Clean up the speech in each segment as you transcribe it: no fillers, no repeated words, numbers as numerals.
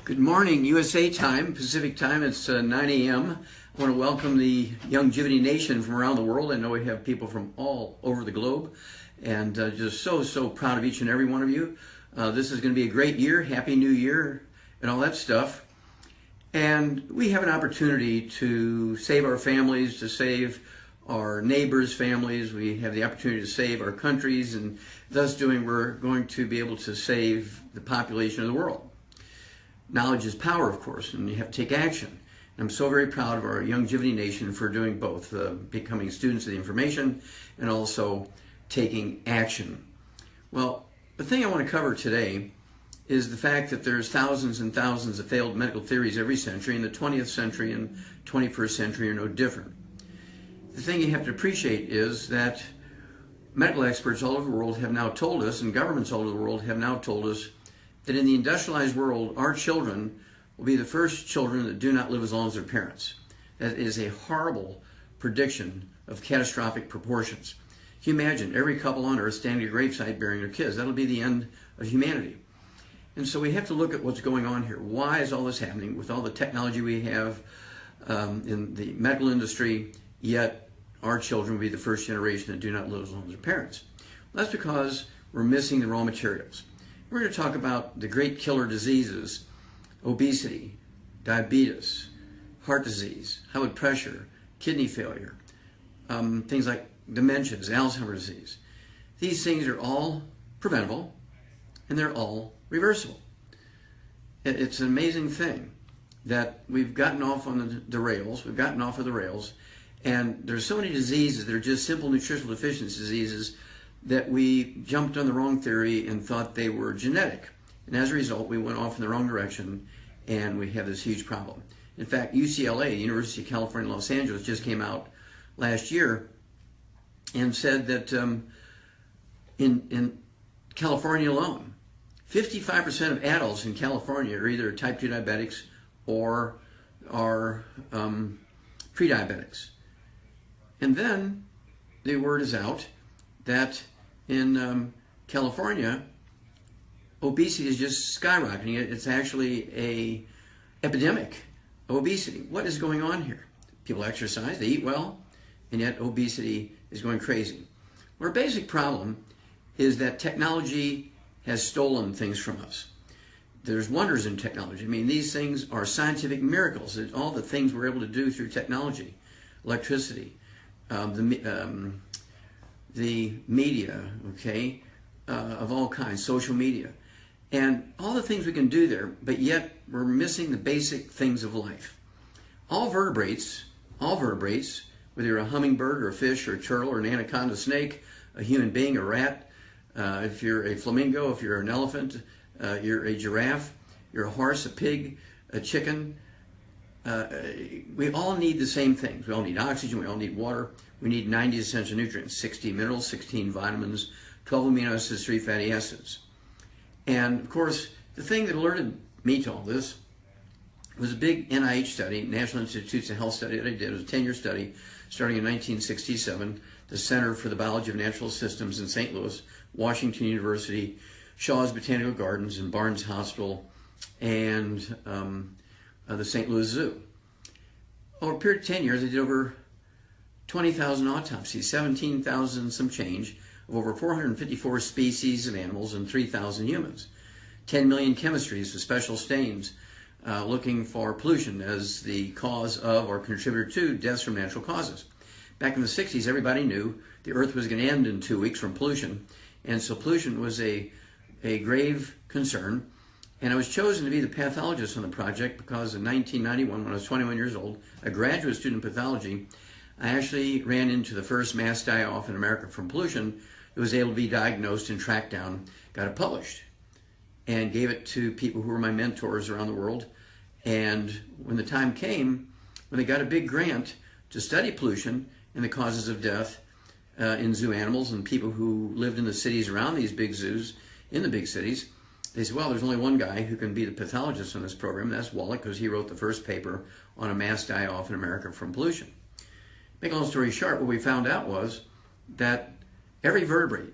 Good morning, USA time, Pacific time. It's 9 a.m. I want to welcome the Youngevity Nation from around the world. I know we have people from all over the globe, and just so proud of each and every one of you. This is going to be a great year. Happy New Year and all that stuff. And we have an opportunity to save our families, to save our neighbors' families. We have the opportunity to save our countries, and thus doing, we're going to be able to save the population of the world. Knowledge is power, of course, and you have to take action. I'm so very proud of our Youngevity Nation for doing both, becoming students of the information and also taking action. Well, the thing I want to cover today is the fact that there's thousands and thousands of failed medical theories every century, and the 20th century and 21st century are no different. The thing you have to appreciate is that medical experts all over the world have now told us, and governments all over the world have now told us, that in the industrialized world, our children will be the first children that do not live as long as their parents. That is a horrible prediction of catastrophic proportions. Can you imagine every couple on earth standing at a gravesite burying their kids? That'll be the end of humanity. And so we have to look at what's going on here. Why is all this happening with all the technology we have in the medical industry, yet our children will be the first generation that do not live as long as their parents? Well, that's because we're missing the raw materials. We're going to talk about the great killer diseases: obesity, diabetes, heart disease, high blood pressure, kidney failure, things like dementias, Alzheimer's disease. These things are all preventable, and they're all reversible. It's an amazing thing that we've gotten off on the rails. We've gotten off of the rails, and there's so many diseases that are just simple nutritional deficiency diseases that we jumped on the wrong theory and thought they were genetic. And as a result, we went off in the wrong direction, and we have this huge problem. In fact, UCLA, the University of California, Los Angeles, just came out last year and said that in California alone, 55% of adults in California are either type 2 diabetics or are pre-diabetics. And then the word is out that in California, obesity is just skyrocketing. It's actually an epidemic of obesity. What is going on here? People exercise, they eat well, and yet obesity is going crazy. Well, our basic problem is that technology has stolen things from us. There's wonders in technology. I mean, these things are scientific miracles. All the things we're able to do through technology, electricity, the media, okay, of all kinds, social media, and all the things we can do there, but yet we're missing the basic things of life. All vertebrates, whether you're a hummingbird or a fish or a turtle or an anaconda snake, a human being, a rat, if you're a flamingo, if you're an elephant, you're a giraffe, you're a horse, a pig, a chicken, we all need the same things. We all need oxygen, we all need water, we need 90 essential nutrients, 60 minerals, 16 vitamins, 12 amino acids, 3 fatty acids. And of course, the thing that alerted me to all this was a big NIH study, National Institutes of Health study that I did. It was a 10-year study starting in 1967, the Center for the Biology of Natural Systems in St. Louis, Washington University, Shaw's Botanical Gardens, and Barnes Hospital, and the St. Louis Zoo. Over a period of 10 years, they did over 20,000 autopsies, 17,000 some change, of over 454 species of animals and 3,000 humans. 10 million chemistries with special stains, looking for pollution as the cause of or contributor to deaths from natural causes. Back in the 60s, everybody knew the Earth was going to end in 2 weeks from pollution, and so pollution was a grave concern. And I was chosen to be the pathologist on the project because in 1991, when I was 21 years old, a graduate student in pathology, I actually ran into the first mass die-off in America from pollution that was able to be diagnosed and tracked down, got it published, and gave it to people who were my mentors around the world. And when the time came, when they got a big grant to study pollution and the causes of death in zoo animals and people who lived in the cities around these big zoos, in the big cities, they said, well, there's only one guy who can be the pathologist on this program, and that's Wallach, because he wrote the first paper on a mass die-off in America from pollution. Make a long story short, what we found out was that every vertebrate,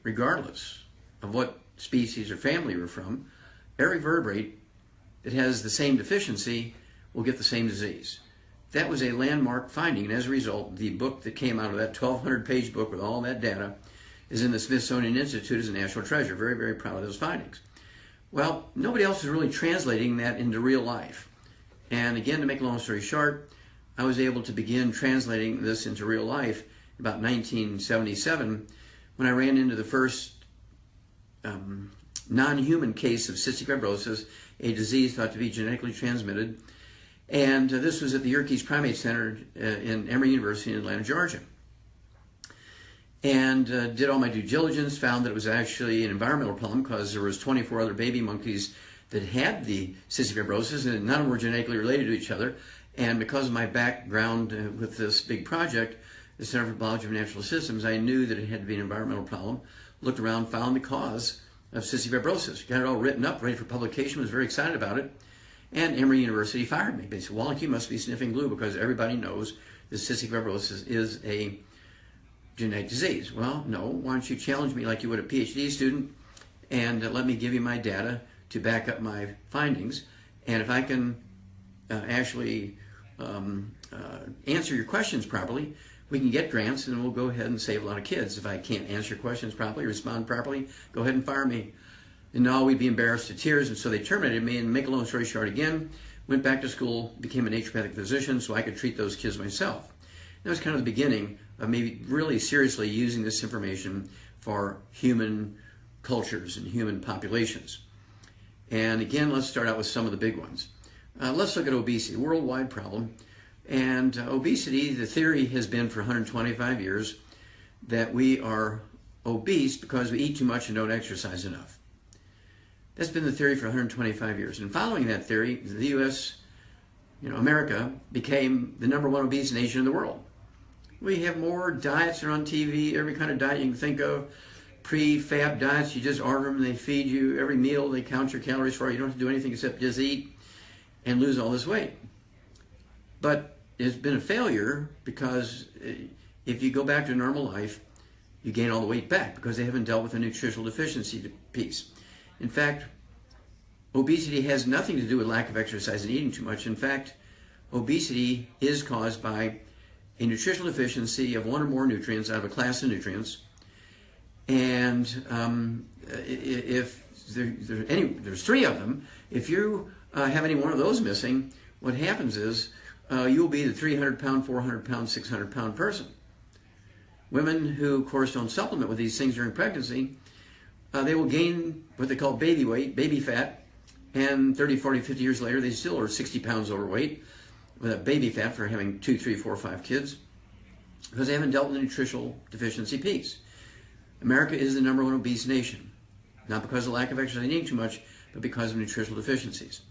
regardless of what species or family we're from, every vertebrate that has the same deficiency will get the same disease. That was a landmark finding, and as a result, the book that came out of that 1,200-page book with all that data is in the Smithsonian Institute as a national treasure. Very, very proud of those findings. Well, nobody else is really translating that into real life. And again, to make a long story short, I was able to begin translating this into real life about 1977 when I ran into the first non-human case of cystic fibrosis, a disease thought to be genetically transmitted. And this was at the Yerkes Primate Center in Emory University in Atlanta, Georgia. And did all my due diligence, found that it was actually an environmental problem because there was 24 other baby monkeys that had the cystic fibrosis, and none of them were genetically related to each other. And because of my background with this big project, the Center for Biology of Natural Systems, I knew that it had to be an environmental problem. Looked around, found the cause of cystic fibrosis. Got it all written up, ready for publication, was very excited about it. And Emory University fired me. They said, Wallach, you must be sniffing glue because everybody knows that cystic fibrosis is a genetic disease. Well, no. Why don't you challenge me like you would a PhD student and let me give you my data to back up my findings. And if I can actually answer your questions properly, we can get grants and we'll go ahead and save a lot of kids. If I can't answer your questions properly, respond properly, go ahead and fire me. And no, we'd be embarrassed to tears, and so they terminated me. And make a long story short again, went back to school, became a naturopathic physician so I could treat those kids myself. That was kind of the beginning of maybe really seriously using this information for human cultures and human populations. And again, let's start out with some of the big ones. Let's look at obesity, a worldwide problem. And obesity, the theory has been for 125 years that we are obese because we eat too much and don't exercise enough. That's been the theory for 125 years. And following that theory, the U.S., America, became the #1 obese nation in the world. We have more diets that are on TV, every kind of diet you can think of. Pre-fab diets, you just order them, they feed you every meal, they count your calories for you. You don't have to do anything except just eat and lose all this weight. But it's been a failure because if you go back to normal life, you gain all the weight back because they haven't dealt with the nutritional deficiency piece. In fact, obesity has nothing to do with lack of exercise and eating too much. In fact, obesity is caused by a nutritional deficiency of one or more nutrients out of a class of nutrients. And if there's 3 of them, if you have any one of those missing, what happens is you'll be the 300-pound, 400-pound, 600-pound person. Women who, of course, don't supplement with these things during pregnancy, they will gain what they call baby weight, baby fat, and 30, 40, 50 years later, they still are 60 pounds overweight with that baby fat for having 2, 3, 4, 5 kids because they haven't dealt with the nutritional deficiency piece. America is the #1 obese nation, not because of lack of exercise and eating too much, but because of nutritional deficiencies.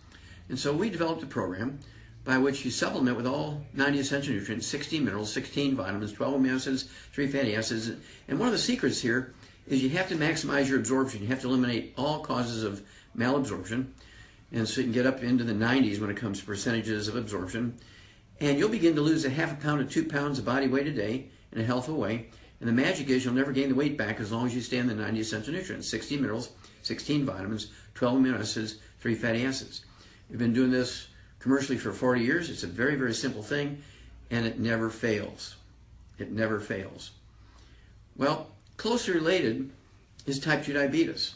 And so we developed a program by which you supplement with all 90 essential nutrients, 16 minerals, 16 vitamins, 12 amino acids, 3 fatty acids. And one of the secrets here is you have to maximize your absorption. You have to eliminate all causes of malabsorption. And so you can get up into the 90s when it comes to percentages of absorption. And you'll begin to lose a half a pound to 2 pounds of body weight a day in a healthful way. And the magic is you'll never gain the weight back as long as you stay on the 90 essential nutrients, 16 minerals, 16 vitamins, 12 amino acids, 3 fatty acids. We've been doing this commercially for 40 years. It's a very, very simple thing, and it never fails. It never fails. Well, closely related is type 2 diabetes.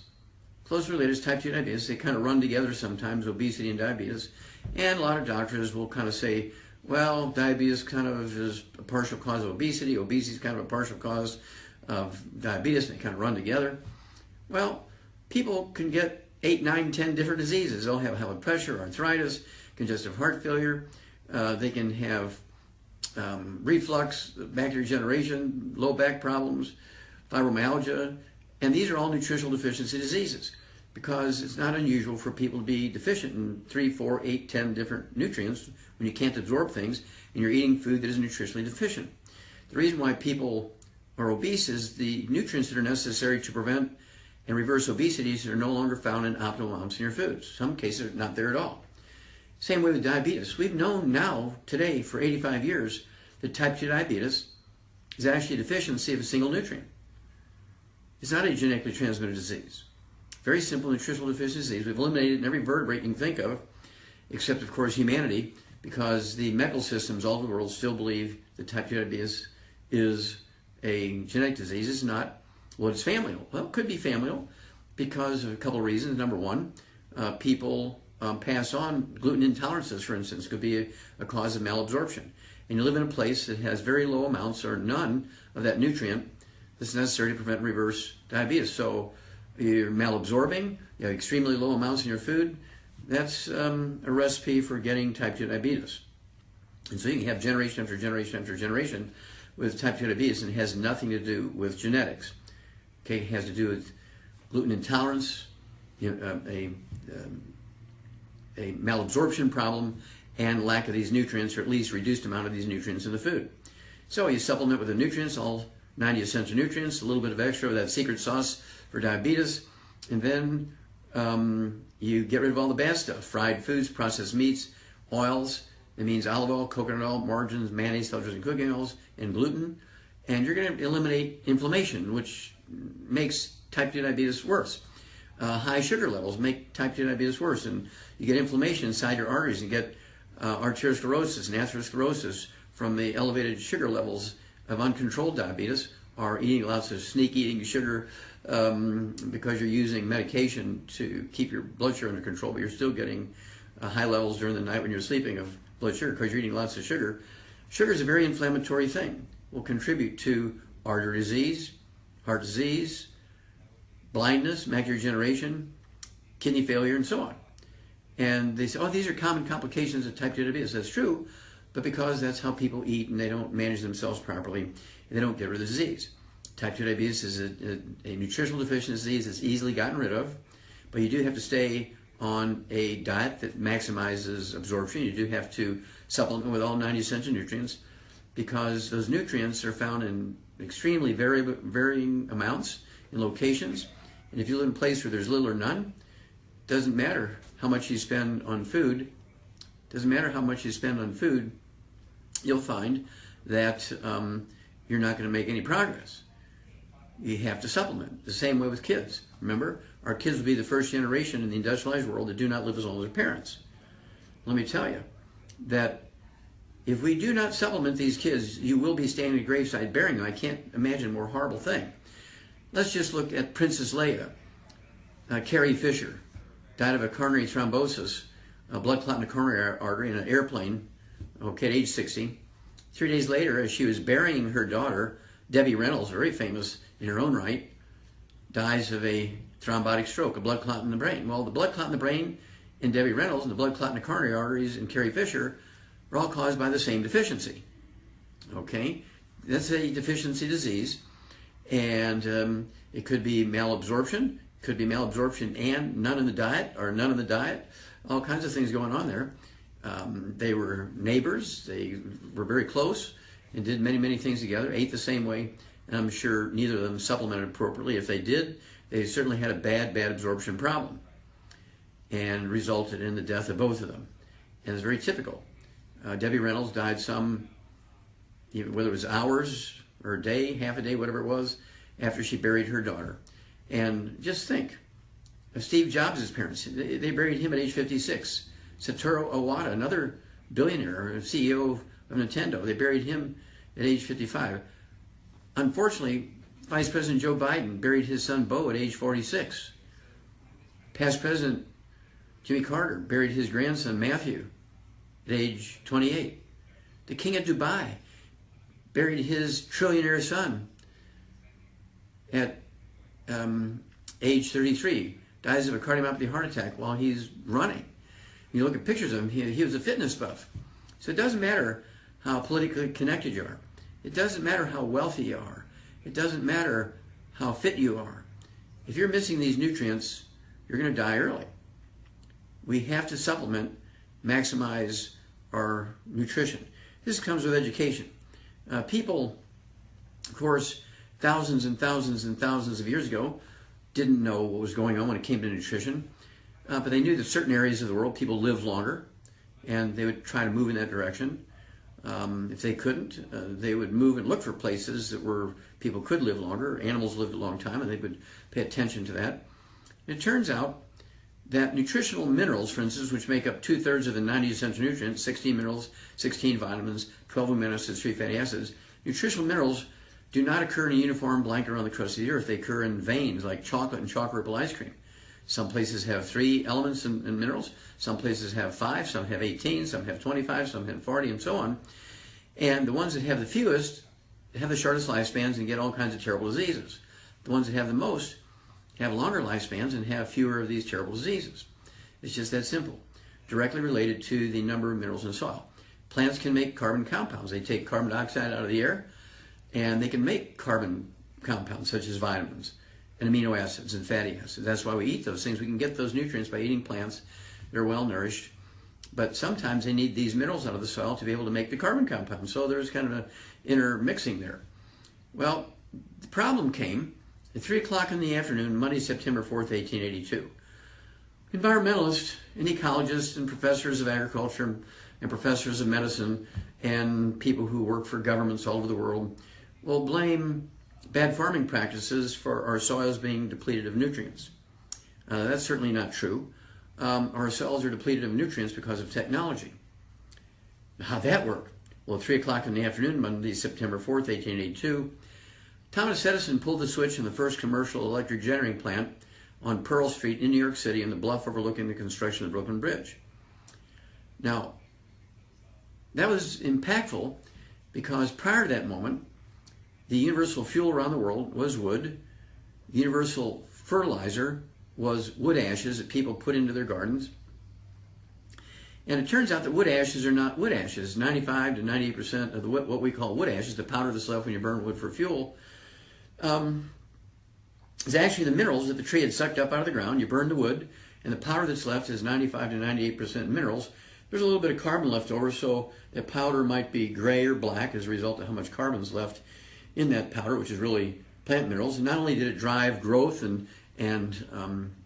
Closely related is type 2 diabetes. They kind of run together sometimes, obesity and diabetes. And a lot of doctors will kind of say, well, diabetes kind of is a partial cause of obesity. Obesity is kind of a partial cause of diabetes, and they kind of run together. Well, people can get 8, 9, 10 different diseases. They'll have high blood pressure, arthritis, congestive heart failure. They can have reflux, bacterial degeneration, low back problems, fibromyalgia. And these are all nutritional deficiency diseases because it's not unusual for people to be deficient in 3, 4, 8, 10 different nutrients when you can't absorb things and you're eating food that is nutritionally deficient. The reason why people are obese is the nutrients that are necessary to prevent and reverse obesities are no longer found in optimal amounts in your foods. Some cases are not there at all. Same way with diabetes. We've known now, today, for 85 years, that type 2 diabetes is actually a deficiency of a single nutrient. It's not a genetically transmitted disease. Very simple nutritional deficiency disease. We've eliminated it in every vertebrate you can think of. except of course humanity, because the medical systems all over the world still believe that type 2 diabetes is a genetic disease. It's not. Well, it's familial. Well, it could be familial because of a couple of reasons. Number one, people pass on gluten intolerances, for instance, could be a cause of malabsorption. And you live in a place that has very low amounts or none of that nutrient that's necessary to prevent and reverse diabetes. So you're malabsorbing, you have extremely low amounts in your food, that's a recipe for getting type 2 diabetes. And so you can have generation after generation after generation with type 2 diabetes, and it has nothing to do with genetics. Okay, it has to do with gluten intolerance, a malabsorption problem, and lack of these nutrients, or at least reduced amount of these nutrients in the food. So you supplement with the nutrients, all 90 essential nutrients, a little bit of extra of that secret sauce for diabetes, and then you get rid of all the bad stuff: fried foods, processed meats, oils. It means olive oil, coconut oil, margarines, mayonnaise, filters, and cooking oils, and gluten. And you're going to eliminate inflammation, which makes type 2 diabetes worse. High sugar levels make type 2 diabetes worse, and you get inflammation inside your arteries. You get arteriosclerosis and atherosclerosis from the elevated sugar levels of uncontrolled diabetes, or eating lots of sneak eating sugar because you're using medication to keep your blood sugar under control, but you're still getting high levels during the night when you're sleeping of blood sugar because you're eating lots of sugar. Sugar is a very inflammatory thing. Will contribute to artery disease, heart disease, blindness, macular degeneration, kidney failure, and so on. And they say, oh, these are common complications of type 2 diabetes. That's true, but because that's how people eat and they don't manage themselves properly, and they don't get rid of the disease. Type 2 diabetes is a nutritional deficient disease that's easily gotten rid of, but you do have to stay on a diet that maximizes absorption. You do have to supplement with all 90 essential nutrients, because those nutrients are found in extremely varying amounts in locations. And if you live in a place where there's little or none, it doesn't matter how much you spend on food. Doesn't matter how much you spend on food, you'll find that you're not going to make any progress. You have to supplement. The same way with kids. Remember, our kids will be the first generation in the industrialized world that do not live as long as their parents. Let me tell you that if we do not supplement these kids, you will be standing at graveside burying them. I can't imagine a more horrible thing. Let's just look at Princess Leia. Carrie Fisher died of a coronary thrombosis, a blood clot in the coronary artery in an airplane, okay, at age 60. 3 days later, as she was burying her daughter, Debbie Reynolds, very famous in her own right, dies of a thrombotic stroke, a blood clot in the brain. Well, the blood clot in the brain in Debbie Reynolds and the blood clot in the coronary arteries in Carrie Fisher are all caused by the same deficiency. Okay? That's a deficiency disease, and it could be malabsorption, and none in the diet, or none in the diet, all kinds of things going on there. They were neighbors, they were very close, and did many, many things together, ate the same way, and I'm sure neither of them supplemented appropriately. If they did, they certainly had a bad absorption problem, and resulted in the death of both of them. And it's very typical. Debbie Reynolds died whether it was hours or a day, half a day, whatever it was, after she buried her daughter. And just think of Steve Jobs' parents. They buried him at age 56. Satoru Iwata, another billionaire, CEO of Nintendo, they buried him at age 55. Unfortunately, Vice President Joe Biden buried his son Beau at age 46. Past President Jimmy Carter buried his grandson Matthew at age 28. The King of Dubai buried his trillionaire son at age 33. Dies of a cardiomyopathy heart attack while he's running. You look at pictures of him, he was a fitness buff. So it doesn't matter how politically connected you are. It doesn't matter how wealthy you are. It doesn't matter how fit you are. If you're missing these nutrients, you're going to die early. We have to supplement, maximize our nutrition. This comes with education. People, of course, thousands and thousands and thousands of years ago didn't know what was going on when it came to nutrition, but they knew that certain areas of the world people lived longer, and they would try to move in that direction. If they couldn't, they would move and look for places where people could live longer. Animals lived a long time, and they would pay attention to that. And it turns out that nutritional minerals, for instance, which make up 2/3 of the 90 essential nutrients, 16 minerals, 16 vitamins, 12 amino acids, 3 fatty acids, nutritional minerals do not occur in a uniform blanket around the crust of the earth. They occur in veins like chocolate and chocolate ripple ice cream. Some places have 3 elements and minerals. Some places have 5. Some have 18. Some have 25. Some have 40, and so on. And the ones that have the fewest have the shortest lifespans and get all kinds of terrible diseases. The ones that have the most have longer lifespans and have fewer of these terrible diseases. It's just that simple. Directly related to the number of minerals in the soil. Plants can make carbon compounds. They take carbon dioxide out of the air, and they can make carbon compounds such as vitamins and amino acids and fatty acids. That's why we eat those things. We can get those nutrients by eating plants that are well nourished. But sometimes they need these minerals out of the soil to be able to make the carbon compounds. So there's kind of an intermixing there. Well, the problem came at 3 o'clock in the afternoon, Monday, September 4th, 1882. Environmentalists and ecologists and professors of agriculture and professors of medicine and people who work for governments all over the world will blame bad farming practices for our soils being depleted of nutrients. That's certainly not true. Our soils are depleted of nutrients because of technology. How'd that work? Well, at 3 o'clock in the afternoon, Monday, September 4th, 1882, Thomas Edison pulled the switch in the first commercial electric generating plant on Pearl Street in New York City in the bluff overlooking the construction of the Brooklyn Bridge. Now, that was impactful because prior to that moment, the universal fuel around the world was wood. The universal fertilizer was wood ashes that people put into their gardens. And it turns out that wood ashes are not wood ashes. 95 to 98% of what we call wood ashes, the powder that's left when you burn wood for fuel, is actually the minerals that the tree had sucked up out of the ground. You burn the wood, and the powder that's left is 95 to 98% minerals. There's a little bit of carbon left over, so the powder might be gray or black as a result of how much carbon is left in that powder, which is really plant minerals. And not only did it drive growth and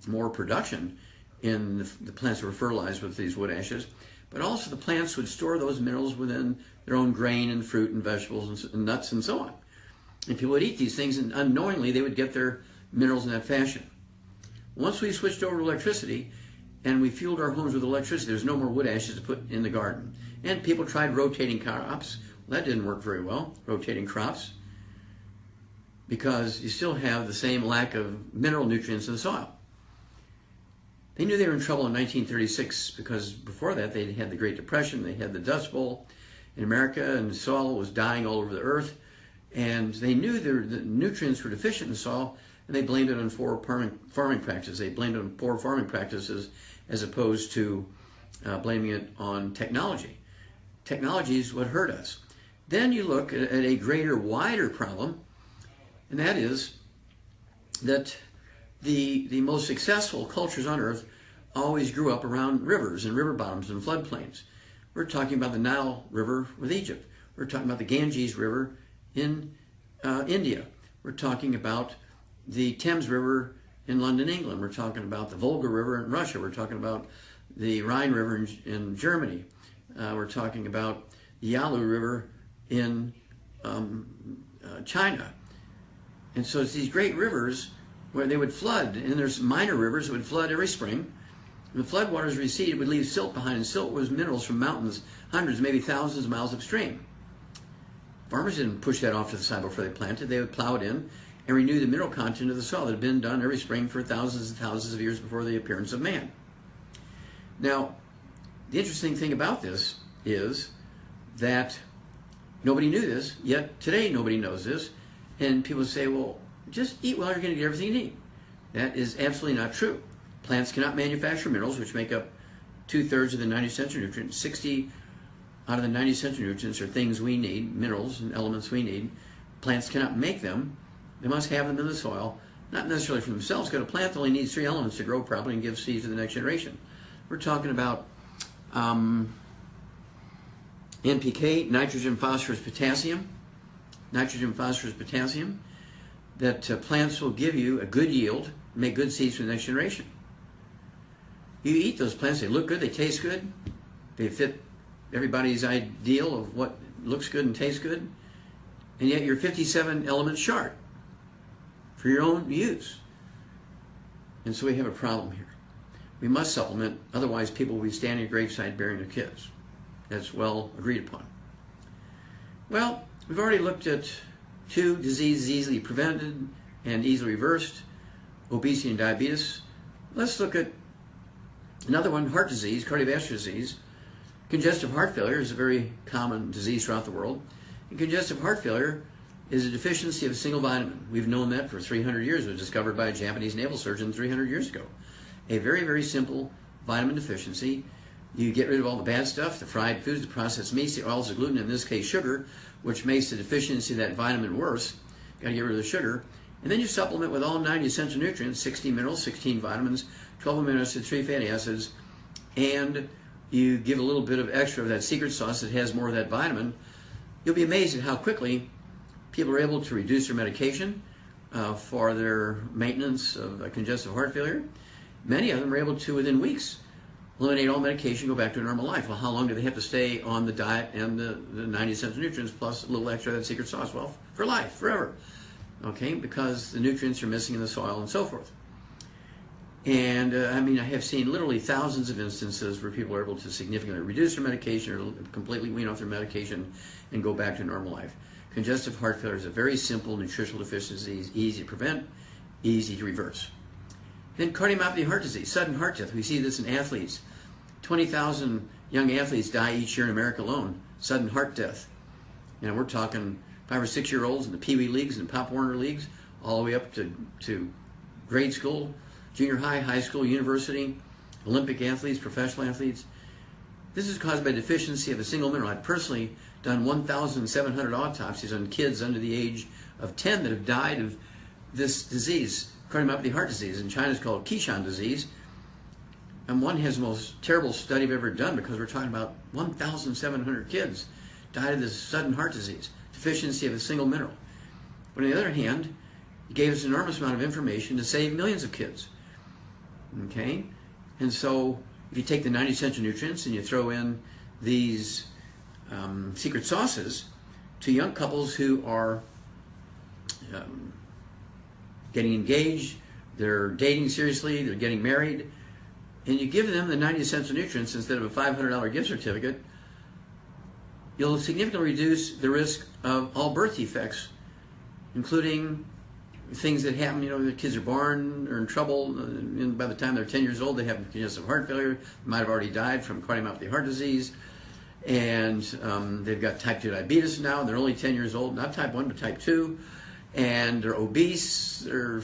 more production in the plants that were fertilized with these wood ashes, but also the plants would store those minerals within their own grain and fruit and vegetables and nuts and so on. And people would eat these things, and unknowingly they would get their minerals in that fashion. Once we switched over to electricity and we fueled our homes with electricity, there's no more wood ashes to put in the garden. And people tried rotating crops. Well, that didn't work very well, rotating crops, because you still have the same lack of mineral nutrients in the soil. They knew they were in trouble in 1936 because before that they had the Great Depression, they had the Dust Bowl in America, and the soil was dying all over the earth. And they knew the nutrients were deficient in the soil, and they blamed it on poor farming practices. They blamed it on poor farming practices as opposed to blaming it on technology. Technology is what hurt us. Then you look at a greater, wider problem, and that is that the most successful cultures on earth always grew up around rivers and river bottoms and floodplains. We're talking about the Nile River with Egypt. We're talking about the Ganges River in India. We're talking about the Thames River in London, England. We're talking about the Volga River in Russia. We're talking about the Rhine River in Germany. We're talking about the Yalu River in China. And so it's these great rivers where they would flood, and there's minor rivers that would flood every spring. When the floodwaters receded, it would leave silt behind, and silt was minerals from mountains hundreds, maybe thousands of miles upstream. Farmers didn't push that off to the side before they planted. They would plow it in and renew the mineral content of the soil that had been done every spring for thousands and thousands of years before the appearance of man. Now, the interesting thing about this is that nobody knew this, yet today nobody knows this. And people say, well, just eat well, you're going to get everything you need. That is absolutely not true. Plants cannot manufacture minerals, which make up 2/3 of the 90 essential nutrients. 60 out of the 90 essential nutrients are things we need, minerals and elements we need. Plants cannot make them. They must have them in the soil, not necessarily for themselves, because a plant only needs 3 elements to grow properly and give seeds to the next generation. We're talking about NPK, nitrogen, phosphorus, potassium. Nitrogen, phosphorus, potassium, that plants will give you a good yield, make good seeds for the next generation. You eat those plants, they look good, they taste good, they fit everybody's ideal of what looks good and tastes good, and yet you're 57 elements short for your own use. And so we have a problem here. we must supplement, otherwise people will be standing at graveside burying their kids. That's well agreed upon. Well, we've already looked at 2 diseases easily prevented and easily reversed, obesity and diabetes. Let's look at another one, heart disease, cardiovascular disease. Congestive heart failure is a very common disease throughout the world. And congestive heart failure is a deficiency of a single vitamin. We've known that for 300 years. It was discovered by a Japanese naval surgeon 300 years ago. A very, very simple vitamin deficiency. You get rid of all the bad stuff, the fried foods, the processed meats, the oils, the gluten, in this case sugar, which makes the deficiency of that vitamin worse. Got to get rid of the sugar. And then you supplement with all 90 essential nutrients, 16 minerals, 16 vitamins, 12 amino acids, 3 fatty acids, and you give a little bit of extra of that secret sauce that has more of that vitamin. You'll be amazed at how quickly people are able to reduce their medication for their maintenance of congestive heart failure. Many of them are able to, within weeks, eliminate all medication, go back to a normal life. Well, how long do they have to stay on the diet and the 90 essential nutrients plus a little extra of that secret sauce? Well, for life, forever. Okay, because the nutrients are missing in the soil and so forth. And I mean, I have seen literally thousands of instances where people are able to significantly reduce their medication or completely wean off their medication and go back to normal life. Congestive heart failure is a very simple nutritional deficiency, easy to prevent, easy to reverse. Then cardiomyopathy heart disease, sudden heart death. We see this in athletes. 20,000 young athletes die each year in America alone, sudden heart death. You know, we're talking 5 or 6 year olds in the Pee Wee leagues and the Pop Warner leagues, all the way up to grade school, junior high, high school, university, Olympic athletes, professional athletes. This is caused by deficiency of a single mineral. I've personally done 1,700 autopsies on kids under the age of 10 that have died of this disease, cardiomyopathy heart disease. In China it's called Kishan disease. And one has the most terrible study I've ever done, because we're talking about 1,700 kids died of this sudden heart disease, deficiency of a single mineral. But on the other hand, it gave us an enormous amount of information to save millions of kids. Okay? And so if you take the 90 essential nutrients and you throw in these secret sauces to young couples who are getting engaged, they're dating seriously, they're getting married, and you give them the 90 essential nutrients instead of a $500 gift certificate, you'll significantly reduce the risk of all birth defects, including things that happen, you know, the kids are born, are in trouble, and by the time they're 10 years old, they have congestive heart failure, they might have already died from cardiomyopathy heart disease, and they've got type 2 diabetes now, and they're only 10 years old, not type 1, but type 2, and they're obese, they're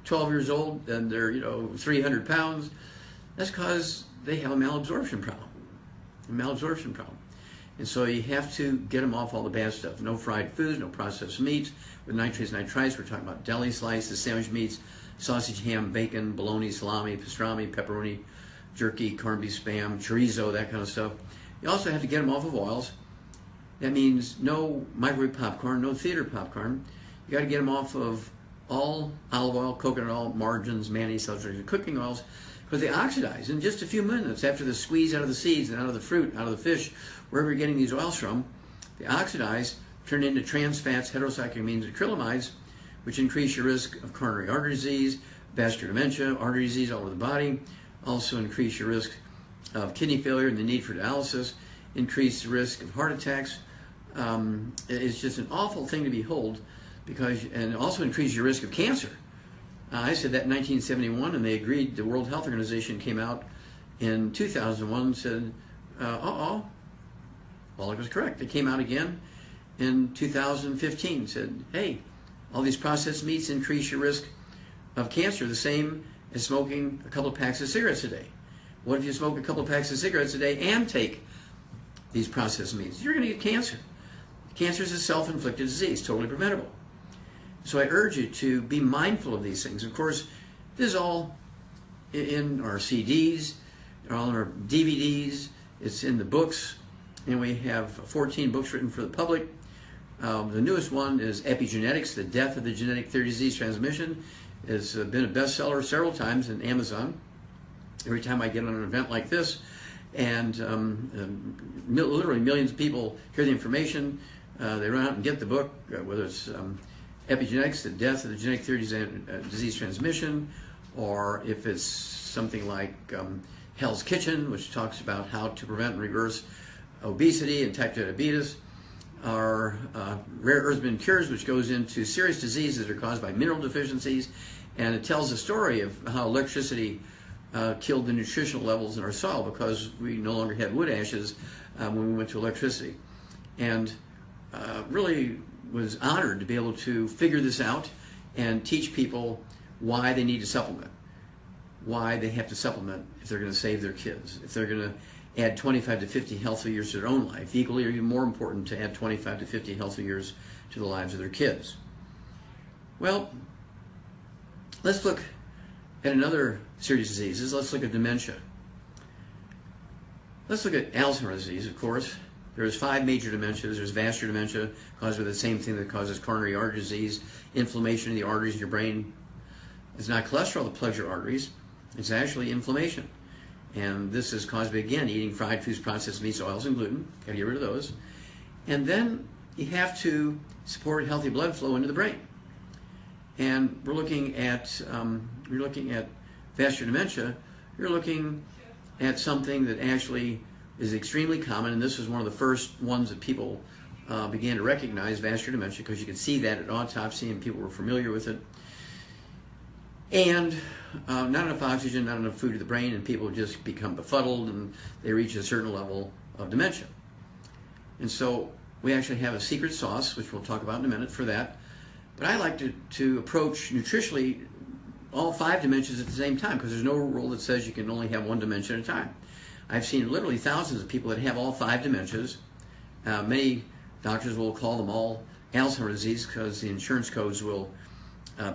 12 years old, and they're, 300 pounds. That's because they have a malabsorption problem. And so you have to get them off all the bad stuff. No fried foods, no processed meats. With nitrates, nitrites, we're talking about deli slices, sandwich meats, sausage, ham, bacon, bologna, salami, pastrami, pepperoni, jerky, corned beef, spam, chorizo, that kind of stuff. You also have to get them off of oils. That means no microwave popcorn, no theater popcorn. You got to get them off of all olive oil, coconut oil, margarines, mayonnaise, self-raising cooking oils, because they oxidize in just a few minutes after the squeeze out of the seeds and out of the fruit, out of the fish, wherever you're getting these oils from. They oxidize, turn into trans fats, heterocyclamines, and acrylamides, which increase your risk of coronary artery disease, vascular dementia, artery disease all over the body, also increase your risk of kidney failure and the need for dialysis, increase the risk of heart attacks. It's just an awful thing to behold, and also increase your risk of cancer. I said that in 1971, and they agreed. The World Health Organization came out in 2001 and said, Wallach was correct. They came out again in 2015 and said, hey, all these processed meats increase your risk of cancer, the same as smoking a couple of packs of cigarettes a day. What if you smoke a couple of packs of cigarettes a day and take these processed meats? You're going to get cancer. Cancer is a self-inflicted disease, totally preventable. So I urge you to be mindful of these things. Of course, this is all in our CDs, all in our DVDs, it's in the books, and we have 14 books written for the public. The newest one is Epigenetics, The Death of the Genetic Theory of Disease Transmission. It's been a bestseller several times in Amazon. Every time I get on an event like this, and literally millions of people hear the information, they run out and get the book, whether it's Epigenetics, The Death of the Genetic Theory of Disease Transmission, or if it's something like Hell's Kitchen, which talks about how to prevent and reverse obesity and type 2 diabetes, or Rare Earths and Cures, which goes into serious diseases that are caused by mineral deficiencies, and it tells the story of how electricity killed the nutritional levels in our soil because we no longer had wood ashes when we went to electricity. And really was honored to be able to figure this out and teach people why they need to supplement, why they have to supplement if they're going to save their kids, if they're going to add 25 to 50 healthy years to their own life. Equally or even more important to add 25 to 50 healthy years to the lives of their kids. Well, let's look at another series of diseases. Let's look at dementia. Let's look at Alzheimer's disease, of course. There's 5 major dementias. There's vascular dementia, caused by the same thing that causes coronary artery disease, inflammation in the arteries in your brain. It's not cholesterol that plugs your arteries. It's actually inflammation. And this is caused by, again, eating fried foods, processed meats, oils, and gluten. Got to get rid of those. And then you have to support healthy blood flow into the brain. And we're looking at vascular dementia. You're looking at something that actually is extremely common, and this was one of the first ones that people began to recognize, vascular dementia, because you could see that at autopsy and people were familiar with it. And not enough oxygen, not enough food to the brain, and people just become befuddled and they reach a certain level of dementia. And so we actually have a secret sauce, which we'll talk about in a minute for that. But I like to approach nutritionally all 5 dementias at the same time, because there's no rule that says you can only have one dementia at a time. I've seen literally thousands of people that have all 5 dementias. Many doctors will call them all Alzheimer's disease because the insurance codes will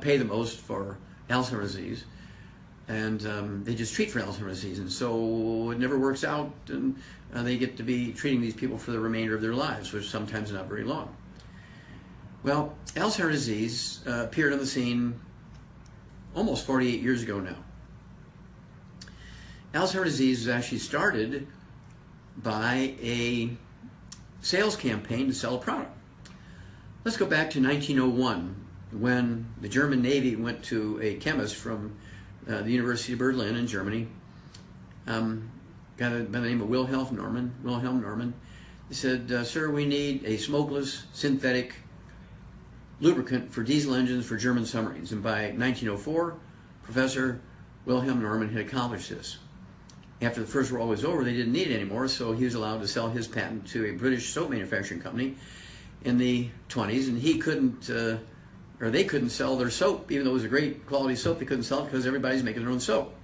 pay the most for Alzheimer's disease, and they just treat for Alzheimer's disease, and so it never works out, and they get to be treating these people for the remainder of their lives, which sometimes not very long. Well, Alzheimer's disease appeared on the scene almost 48 years ago now. Alzheimer's disease was actually started by a sales campaign to sell a product. Let's go back to 1901 when the German Navy went to a chemist from the University of Berlin in Germany, guy by the name of Wilhelm Norman. He said, "Sir, we need a smokeless synthetic lubricant for diesel engines for German submarines." And by 1904, Professor Wilhelm Norman had accomplished this. After the First World War was over, they didn't need it anymore, so he was allowed to sell his patent to a British soap manufacturing company in the 20s, and he couldn't, or they couldn't sell their soap. Even though it was a great quality soap, they couldn't sell it because everybody's making their own soap.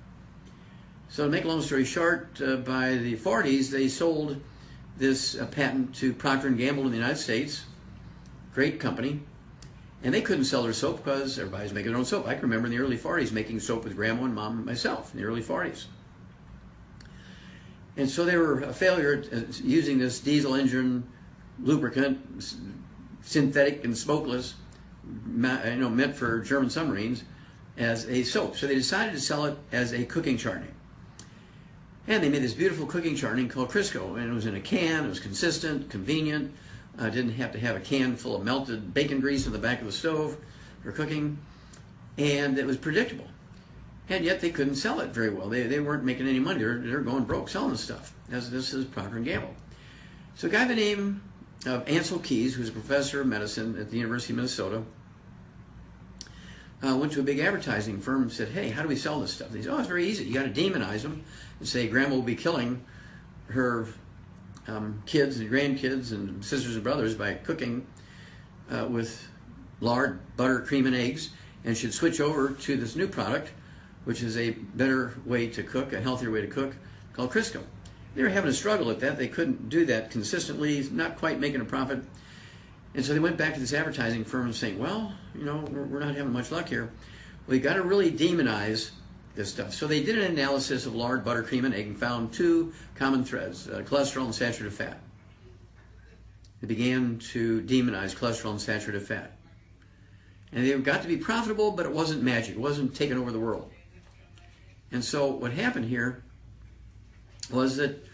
So to make a long story short, by the 40s, they sold this patent to Procter & Gamble in the United States, great company, and they couldn't sell their soap because everybody's making their own soap. I can remember in the early 40s making soap with Grandma and Mom and myself in the early 40s. And so they were a failure at using this diesel engine lubricant, synthetic and smokeless, meant for German submarines, as a soap. So they decided to sell it as a cooking chutney. And they made this beautiful cooking chutney called Crisco, and it was in a can. It was consistent, convenient. Didn't have to have a can full of melted bacon grease in the back of the stove for cooking, and it was predictable. And yet they couldn't sell it very well. They weren't making any money. They're going broke selling this stuff, as this is Procter & Gamble. So a guy by the name of Ansel Keys, who's a professor of medicine at the University of Minnesota, went to a big advertising firm and said, "Hey, how do we sell this stuff?" And he said, "Oh, it's very easy. You got to demonize them and say Grandma will be killing her kids and grandkids and sisters and brothers by cooking with lard, butter, cream, and eggs, and should switch over to this new product, which is a better way to cook, a healthier way to cook, called Crisco." They were having a struggle at that. They couldn't do that consistently, not quite making a profit. And so they went back to this advertising firm and saying, "Well, we're not having much luck here. Well, you got to really demonize this stuff." So they did an analysis of lard, butter, cream, and egg and found 2 common threads, cholesterol and saturated fat. They began to demonize cholesterol and saturated fat. And they got to be profitable, but it wasn't magic. It wasn't taking over the world. And so what happened here was that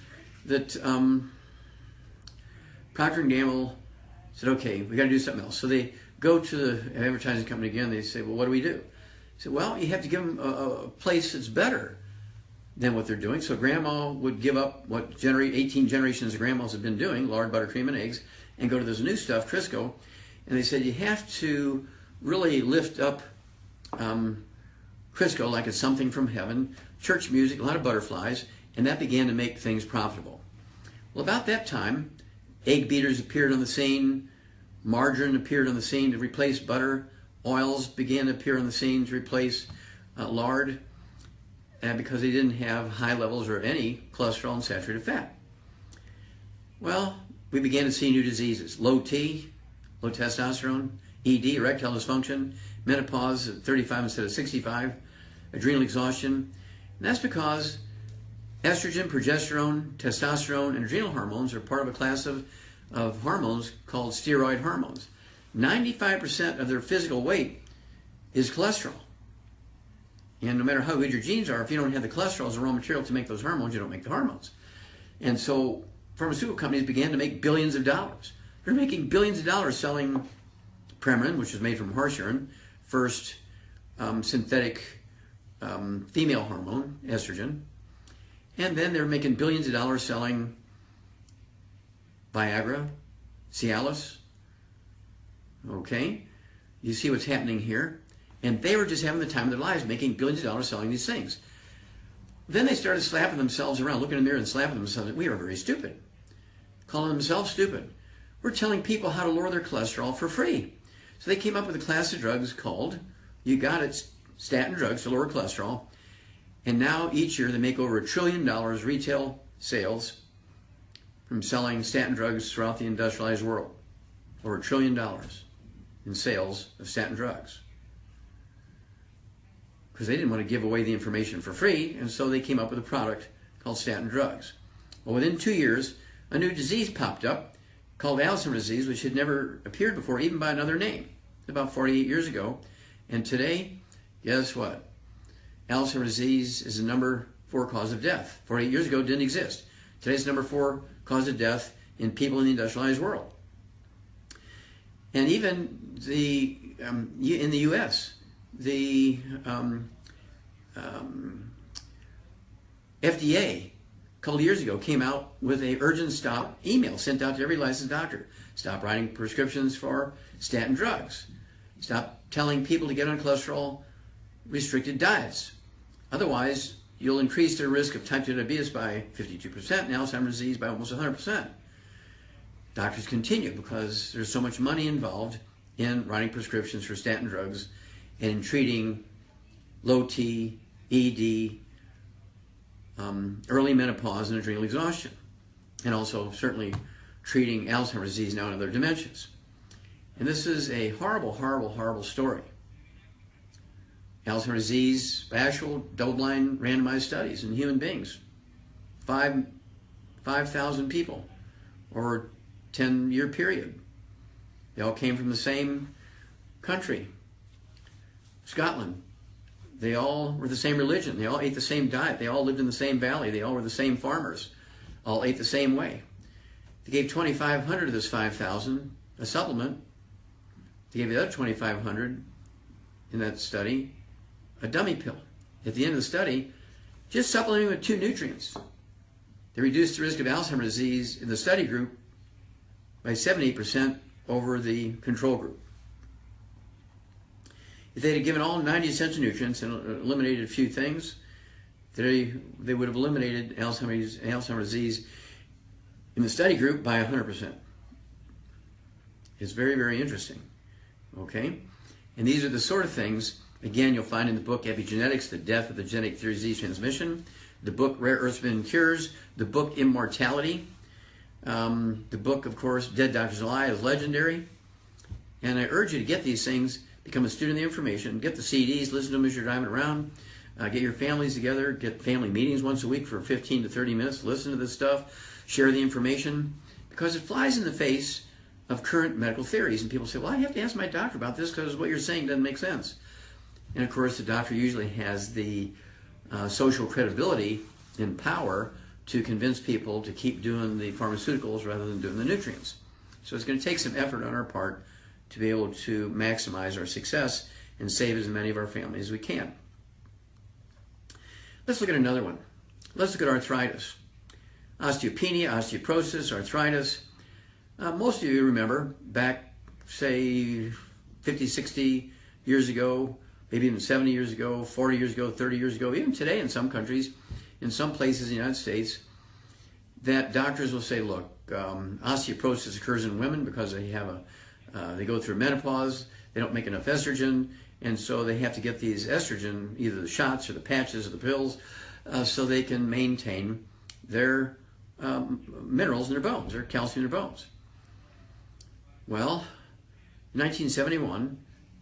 Procter & Gamble said, "Okay, we got to do something else." So they go to the advertising company again. They say, "Well, what do we do?" I said, "Well, you have to give them a place that's better than what they're doing. So grandma would give up what 18 generations of grandmas have been doing, lard, butter, cream, and eggs, and go to this new stuff, Crisco. And they said you have to really lift up Crisco like it's something from heaven, church music, a lot of butterflies, and that began to make things profitable. Well, about that time, egg beaters appeared on the scene, margarine appeared on the scene to replace butter, oils began to appear on the scene to replace lard, because they didn't have high levels or any cholesterol and saturated fat. Well, we began to see new diseases. Low T, low testosterone, ED, erectile dysfunction, menopause at 35 instead of 65, adrenal exhaustion. And that's because estrogen, progesterone, testosterone, and adrenal hormones are part of a class of hormones called steroid hormones. 95% of their physical weight is cholesterol. And no matter how good your genes are, if you don't have the cholesterol as a raw material to make those hormones, you don't make the hormones. And so pharmaceutical companies began to make billions of dollars. They're making billions of dollars selling Premarin, which is made from horse urine, first synthetic female hormone, estrogen. And then they're making billions of dollars selling Viagra, Cialis. Okay? You see what's happening here? And they were just having the time of their lives making billions of dollars selling these things. Then they started slapping themselves around, looking in the mirror and slapping themselves. We are very stupid. Calling themselves stupid. We're telling people how to lower their cholesterol for free. So they came up with a class of drugs called, you got it, statin drugs to lower cholesterol. And now each year they make over $1 trillion retail sales from selling statin drugs throughout the industrialized world. Over $1 trillion in sales of statin drugs. Because they didn't want to give away the information for free, and so they came up with a product called statin drugs. Well, within 2 years, a new disease popped up called Alzheimer's disease, which had never appeared before, even by another name, about 48 years ago. And today, guess what? Alzheimer's disease is the number 4 cause of death. 48 years ago, it didn't exist. Today's the number 4 cause of death in people in the industrialized world. And even in the U.S., the FDA a couple of years ago came out with a urgent stop email sent out to every licensed doctor. Stop writing prescriptions for statin drugs. Stop telling people to get on cholesterol restricted diets. Otherwise, you'll increase their risk of type 2 diabetes by 52% and Alzheimer's disease by almost 100%. Doctors continue because there's so much money involved in writing prescriptions for statin drugs and in treating low T, ED, early menopause, and adrenal exhaustion. And also certainly treating Alzheimer's disease now and other dementias. And this is a horrible, horrible, horrible story. Alzheimer's disease, actual double-blind randomized studies in human beings. 5,000 people over a 10-year period. They all came from the same country, Scotland. They all were the same religion. They all ate the same diet. They all lived in the same valley. They all were the same farmers. All ate the same way. They gave 2,500 of this 5,000 a supplement. They gave the other 2,500 in that study a dummy pill. At the end of the study, just supplementing with 2 nutrients. They reduced the risk of Alzheimer's disease in the study group by 78% over the control group. If they had given all 90 essential nutrients and eliminated a few things, they would have eliminated Alzheimer's disease in the study group by 100%. It's very, very interesting. Okay? And these are the sort of things, again, you'll find in the book Epigenetics, The Death of the Genetic Theory of Disease Transmission, the book Rare Earths and Cures, the book Immortality, the book, of course, Dead Doctors Alive is legendary. And I urge you to get these things, become a student of the information, get the CDs, listen to them as you're driving around, get your families together, get family meetings once a week for 15 to 30 minutes, listen to this stuff, share the information, because it flies in the face of current medical theories. And people say, well, I have to ask my doctor about this because what you're saying doesn't make sense. And of course, the doctor usually has the social credibility and power to convince people to keep doing the pharmaceuticals rather than doing the nutrients. So it's going to take some effort on our part to be able to maximize our success and save as many of our families as we can. Let's look at another one. let's look at arthritis. Osteopenia, osteoporosis, arthritis. Most of you remember back, say, 50, 60 years ago, maybe even 70 years ago, 40 years ago, 30 years ago, even today in some countries, in some places in the United States, that doctors will say, look, osteoporosis occurs in women because they go through menopause, they don't make enough estrogen, and so they have to get these estrogen, either the shots or the patches or the pills, so they can maintain their minerals in their bones, their calcium in their bones. Well, in 1971,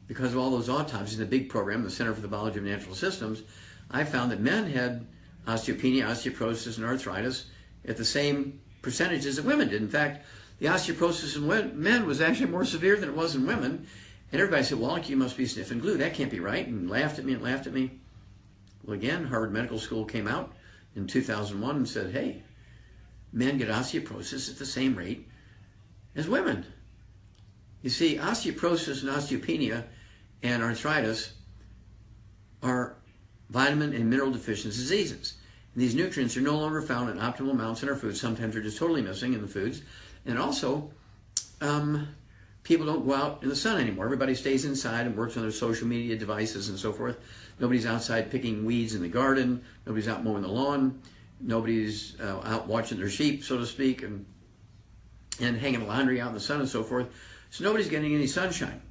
because of all those autopsies in the big program, the Center for the Biology of Natural Systems, I found that men had osteopenia, osteoporosis, and arthritis at the same percentages that women did. In fact, the osteoporosis in men was actually more severe than it was in women. And everybody said, Wallach, you must be sniffing glue. That can't be right. And laughed at me and laughed at me. Well, again, Harvard Medical School came out in 2001 and said, hey, men get osteoporosis at the same rate as women. You see, osteoporosis and osteopenia and arthritis are vitamin and mineral deficiency diseases. And these nutrients are no longer found in optimal amounts in our food. Sometimes they're just totally missing in the foods. And also, people don't go out in the sun anymore. Everybody stays inside and works on their social media devices and so forth. Nobody's outside picking weeds in the garden. Nobody's out mowing the lawn. Nobody's out watching their sheep, so to speak, and hanging laundry out in the sun and so forth. So nobody's getting any sunshine.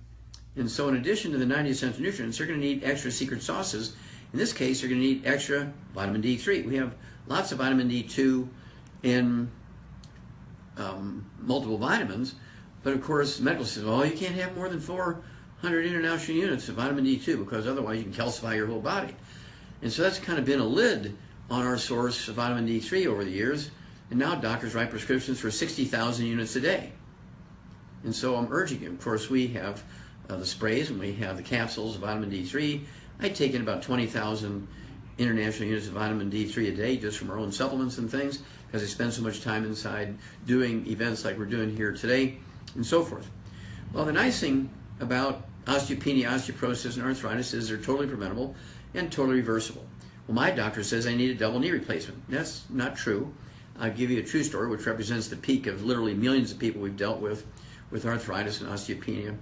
And so in addition to the 90 essential nutrients, they're going to need extra secret sauces. In this case, they're going to need extra vitamin D3. We have lots of vitamin D2 in multiple vitamins, but of course, medical says, well, you can't have more than 400 international units of vitamin D2 because otherwise you can calcify your whole body. And so that's kind of been a lid on our source of vitamin D3 over the years. And now doctors write prescriptions for 60,000 units a day. And so I'm urging you, of course, we have the sprays and we have the capsules of vitamin D3. I take in about 20,000 international units of vitamin D3 a day just from our own supplements and things because I spend so much time inside doing events like we're doing here today and so forth. Well, the nice thing about osteopenia, osteoporosis, and arthritis is they're totally preventable and totally reversible. Well, my doctor says I need a double knee replacement. That's not true. I'll give you a true story which represents the peak of literally millions of people we've dealt with arthritis and osteopenia.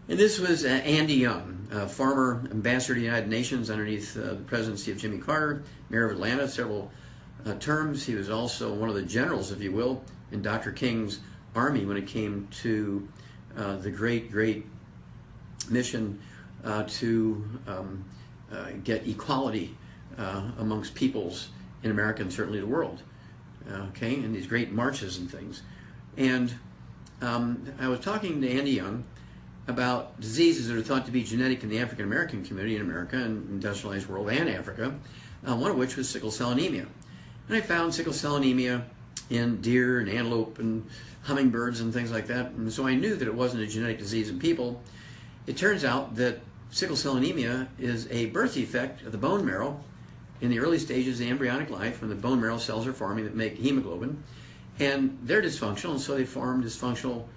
And this was Andy Young, former ambassador to the United Nations underneath the presidency of Jimmy Carter, mayor of Atlanta, several terms. He was also one of the generals, if you will, in Dr. King's army when it came to the great mission to get equality amongst peoples in America and certainly the world. Okay, and these great marches and things. And I was talking to Andy Young about diseases that are thought to be genetic in the African American community in America and industrialized world and Africa, one of which was sickle cell anemia. And I found sickle cell anemia in deer and antelope and hummingbirds and things like that. And so I knew that it wasn't a genetic disease in people. It turns out that sickle cell anemia is a birth defect of the bone marrow in the early stages of the embryonic life when the bone marrow cells are forming that make hemoglobin. And they're dysfunctional, and so they form dysfunctional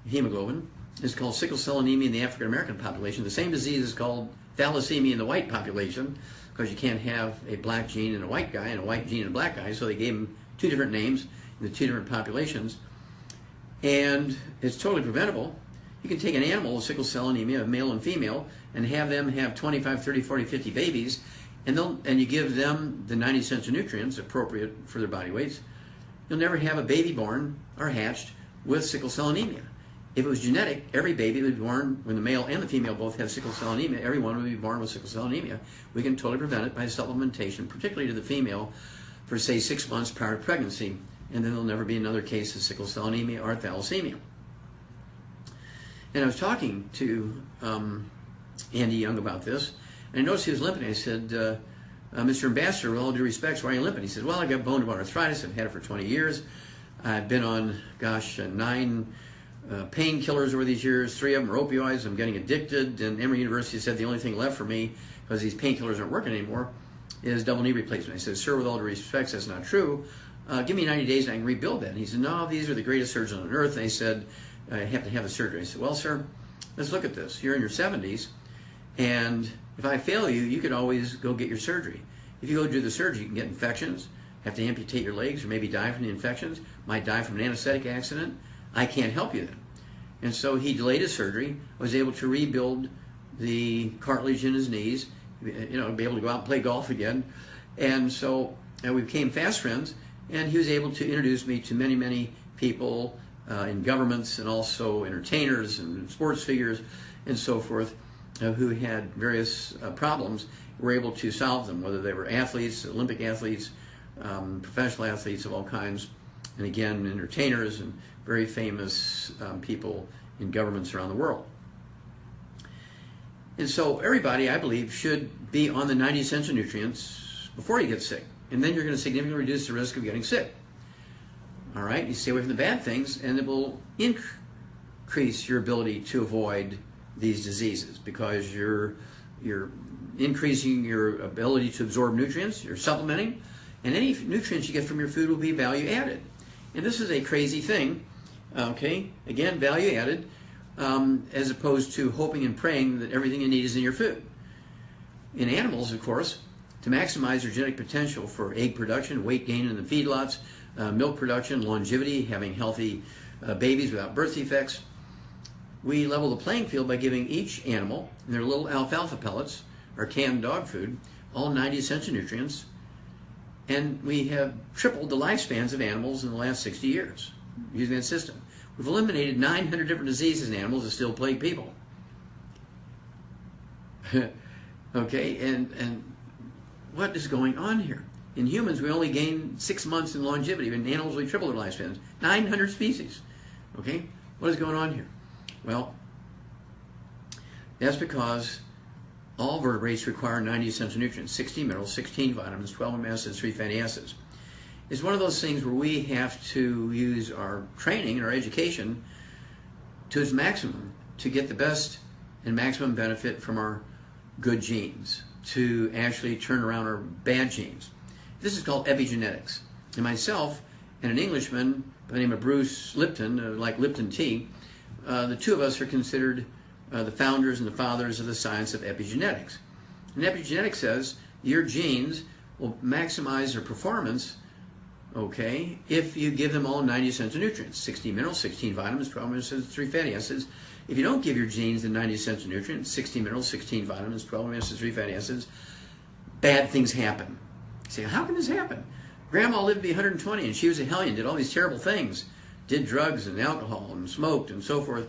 hemoglobin. It's called sickle cell anemia in the African American population. The same disease is called thalassemia in the white population because you can't have a black gene in a white guy and a white gene in a black guy, so they gave them two different names in the two different populations. And it's totally preventable. You can take an animal with sickle cell anemia, male and female, and have them have 25, 30, 40, 50 babies, and you give them the 90 essential nutrients appropriate for their body weights. You'll never have a baby born or hatched with sickle cell anemia. If it was genetic, every baby would be born, when the male and the female both have sickle cell anemia, everyone would be born with sickle cell anemia. We can totally prevent it by supplementation, particularly to the female, for say 6 months prior to pregnancy, and then there'll never be another case of sickle cell anemia or thalassemia. And I was talking to Andy Young about this, and I noticed he was limping. I said, Mr. Ambassador, with all due respect, why are you limping? He said, well, I got bone arthritis. I've had it for 20 years. I've been on, 9 painkillers over these years. 3 of them are opioids. I'm getting addicted. And Emory University said the only thing left for me, because these painkillers aren't working anymore, is double knee replacement. I said, sir, with all due respect, that's not true. Give me 90 days and I can rebuild that. And he said, no, these are the greatest surgeons on earth. And they said, I have to have the surgery. I said, well, sir, let's look at this. You're in your 70s, and if I fail you, you could always go get your surgery. If you go do the surgery, you can get infections, have to amputate your legs, or maybe die from the infections, might die from an anesthetic accident. I can't help you then. And so he delayed his surgery, was able to rebuild the cartilage in his knees, you know, be able to go out and play golf again. And so we became fast friends, and he was able to introduce me to many, many people in governments and also entertainers and sports figures and so forth who had various problems, were able to solve them, whether they were athletes, Olympic athletes, professional athletes of all kinds, and again, entertainers and very famous people in governments around the world. And so everybody, I believe, should be on the 90 essential nutrients before you get sick. And then you're going to significantly reduce the risk of getting sick. All right? You stay away from the bad things, and it will increase your ability to avoid these diseases because you're increasing your ability to absorb nutrients, you're supplementing, and any nutrients you get from your food will be value added. And this is a crazy thing, okay? Again, value added, as opposed to hoping and praying that everything you need is in your food. In animals, of course, to maximize their genetic potential for egg production, weight gain in the feedlots, milk production, longevity, having healthy babies without birth defects, we level the playing field by giving each animal their little alfalfa pellets, or canned dog food, all 90 essential nutrients, and we have tripled the lifespans of animals in the last 60 years using that system. We've eliminated 900 different diseases in animals that still plague people. Okay, and what is going on here? In humans, we only gain 6 months in longevity. In animals, we triple their lifespans. 900 species. Okay, what is going on here? Well, that's because all vertebrates require 90 essential nutrients, 16 minerals, 16 vitamins, 12 amino acids, 3 fatty acids. It's one of those things where we have to use our training and our education to its maximum to get the best and maximum benefit from our good genes, to actually turn around our bad genes. This is called epigenetics. And myself and an Englishman by the name of Bruce Lipton, like Lipton tea, the two of us are considered the founders and the fathers of the science of epigenetics. And epigenetics says your genes will maximize their performance, okay, if you give them all 90 essential nutrients, 16 minerals, 16 vitamins, 12 amino acids, 3 fatty acids. If you don't give your genes the 90 essential nutrients, 16 minerals, 16 vitamins, 12 amino acids, 3 fatty acids, bad things happen. You say, how can this happen? Grandma lived to be 120 and she was a hellion, did all these terrible things, did drugs and alcohol and smoked and so forth,